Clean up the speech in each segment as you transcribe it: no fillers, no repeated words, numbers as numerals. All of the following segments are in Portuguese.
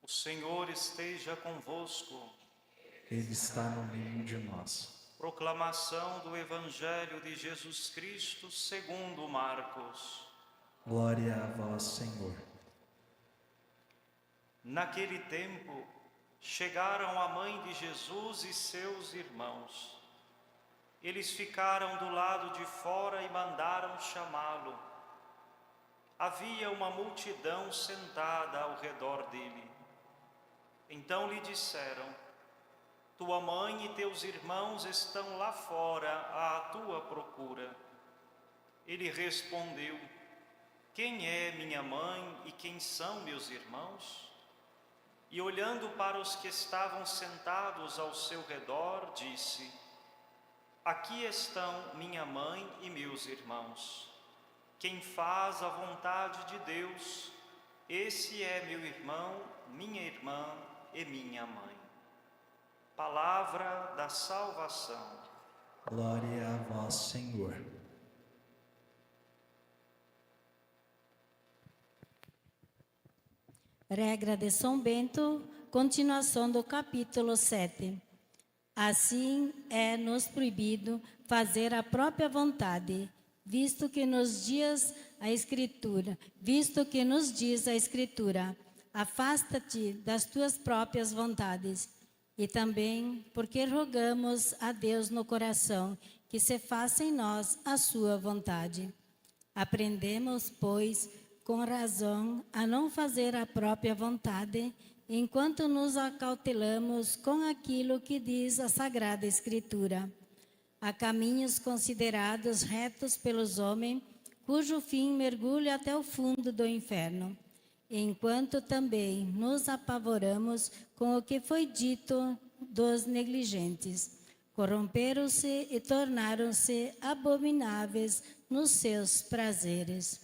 O Senhor esteja convosco. Ele está no meio de nós. Proclamação do Evangelho de Jesus Cristo segundo Marcos. Glória a vós, Senhor. Naquele tempo, chegaram a mãe de Jesus e seus irmãos. Eles ficaram do lado de fora e mandaram chamá-lo. Havia uma multidão sentada ao redor dele. Então lhe disseram: tua mãe e teus irmãos estão lá fora à tua procura. Ele respondeu: quem é minha mãe e quem são meus irmãos? E olhando para os que estavam sentados ao seu redor, disse: aqui estão minha mãe e meus irmãos. Quem faz a vontade de Deus, esse é meu irmão, minha irmã e minha mãe. Palavra da salvação. Glória a vós, Senhor. Regra de São Bento, continuação do capítulo 7. Assim é-nos proibido fazer a própria vontade, visto que nos diz a Escritura, afasta-te das tuas próprias vontades. E também porque rogamos a Deus no coração que se faça em nós a sua vontade. Aprendemos, pois, com razão, a não fazer a própria vontade, enquanto nos acautelamos com aquilo que diz a Sagrada Escritura. Há caminhos considerados retos pelos homens, cujo fim mergulha até o fundo do inferno. Enquanto também nos apavoramos com o que foi dito dos negligentes. Corromperam-se e tornaram-se abomináveis nos seus prazeres.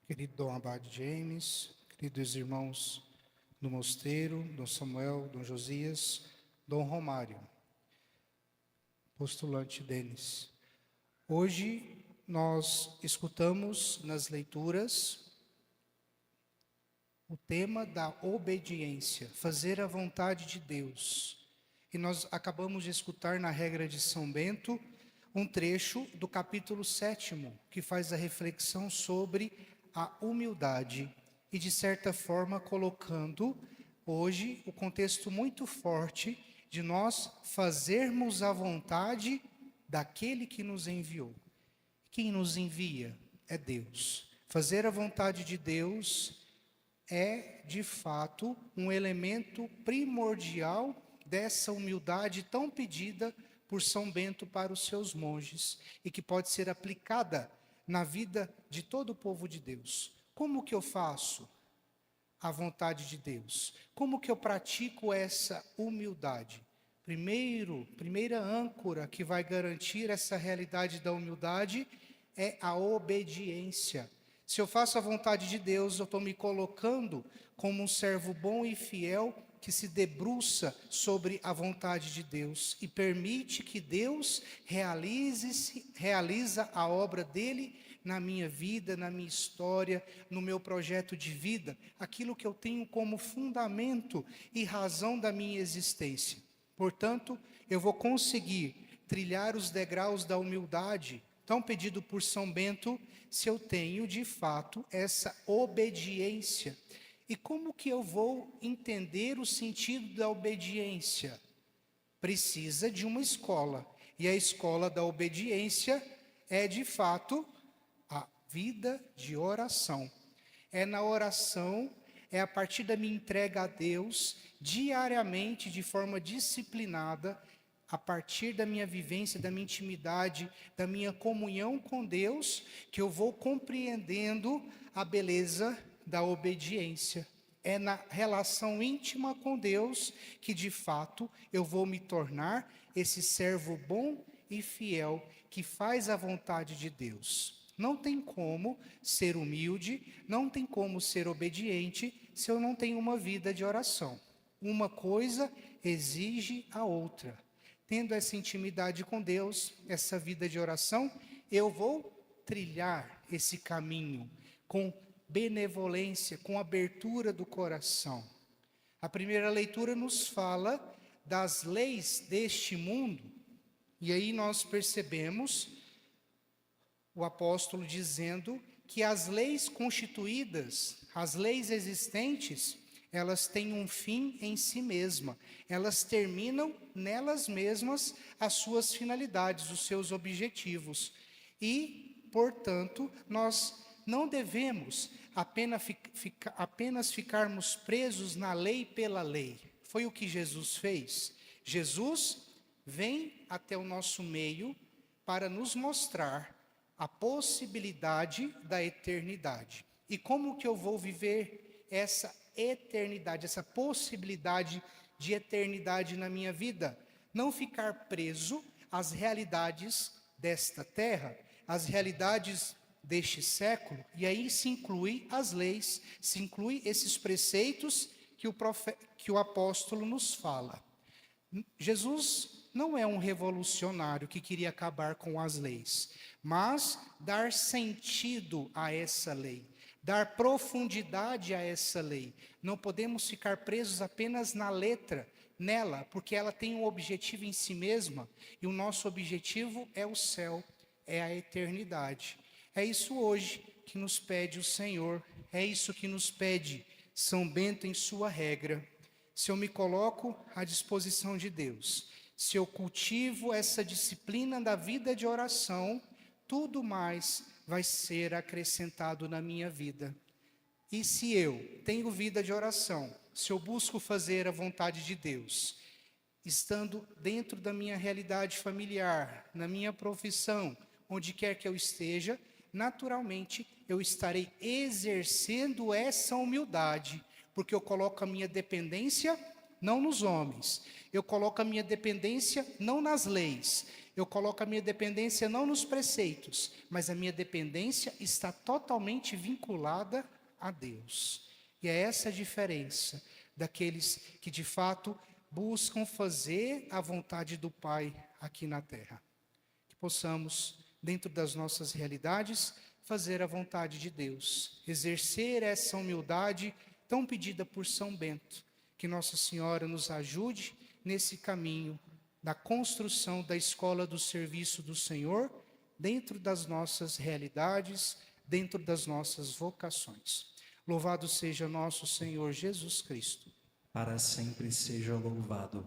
Querido Dom Abade James, queridos irmãos do mosteiro, Dom Samuel, Dom Josias, Dom Romário, postulante Denis. Hoje nós escutamos nas leituras o tema da obediência, fazer a vontade de Deus. E nós acabamos de escutar na regra de São Bento um trecho do capítulo 7, que faz a reflexão sobre a humildade e, de certa forma, colocando hoje o contexto muito forte de nós fazermos a vontade daquele que nos enviou. Quem nos envia é Deus. Fazer a vontade de Deus é, de fato, um elemento primordial dessa humildade tão pedida por São Bento para os seus monges e que pode ser aplicada na vida de todo o povo de Deus. Como que eu faço a vontade de Deus? Como que eu pratico essa humildade? Primeira âncora que vai garantir essa realidade da humildade é a obediência. Se eu faço a vontade de Deus, eu estou me colocando como um servo bom e fiel que se debruça sobre a vontade de Deus e permite que Deus realiza a obra dele na minha vida, na minha história, no meu projeto de vida, aquilo que eu tenho como fundamento e razão da minha existência. Portanto, eu vou conseguir trilhar os degraus da humildade, tão pedido por São Bento, se eu tenho de fato essa obediência. E como que eu vou entender o sentido da obediência? Precisa de uma escola. E a escola da obediência é, de fato, a vida de oração. É na oração, é a partir da minha entrega a Deus, diariamente, de forma disciplinada, a partir da minha vivência, da minha intimidade, da minha comunhão com Deus, que eu vou compreendendo a beleza da obediência. É na relação íntima com Deus que, de fato, eu vou me tornar esse servo bom e fiel que faz a vontade de Deus. Não tem como ser humilde, não tem como ser obediente se eu não tenho uma vida de oração. Uma coisa exige a outra. Tendo essa intimidade com Deus, essa vida de oração, eu vou trilhar esse caminho com benevolência, com abertura do coração. A primeira leitura nos fala das leis deste mundo, e aí nós percebemos o apóstolo dizendo que as leis constituídas, as leis existentes, elas têm um fim em si mesma. Elas terminam nelas mesmas as suas finalidades, os seus objetivos. E, portanto, nós não devemos apenas ficarmos presos na lei pela lei. Foi o que Jesus fez. Jesus vem até o nosso meio para nos mostrar a possibilidade da eternidade. E como que eu vou viver essa eternidade, essa possibilidade de eternidade na minha vida? Não ficar preso às realidades desta terra, às realidades deste século, e aí se inclui as leis, se inclui esses preceitos que o apóstolo nos fala. Jesus não é um revolucionário que queria acabar com as leis, mas dar sentido a essa lei, dar profundidade a essa lei. Não podemos ficar presos apenas na letra, nela, porque ela tem um objetivo em si mesma, e o nosso objetivo é o céu, é a eternidade. É isso hoje que nos pede o Senhor, é isso que nos pede São Bento em sua regra. Se eu me coloco à disposição de Deus, se eu cultivo essa disciplina da vida de oração, tudo mais vai ser acrescentado na minha vida. E se eu tenho vida de oração, se eu busco fazer a vontade de Deus, estando dentro da minha realidade familiar, na minha profissão, onde quer que eu esteja, naturalmente eu estarei exercendo essa humildade, porque eu coloco a minha dependência não nos homens, eu coloco a minha dependência não nas leis, eu coloco a minha dependência não nos preceitos, mas a minha dependência está totalmente vinculada a Deus. E é essa a diferença daqueles que de fato buscam fazer a vontade do Pai aqui na terra. Que possamos, dentro das nossas realidades, fazer a vontade de Deus, exercer essa humildade tão pedida por São Bento. Que Nossa Senhora nos ajude nesse caminho da construção da escola do serviço do Senhor, dentro das nossas realidades, dentro das nossas vocações. Louvado seja nosso Senhor Jesus Cristo. Para sempre seja louvado.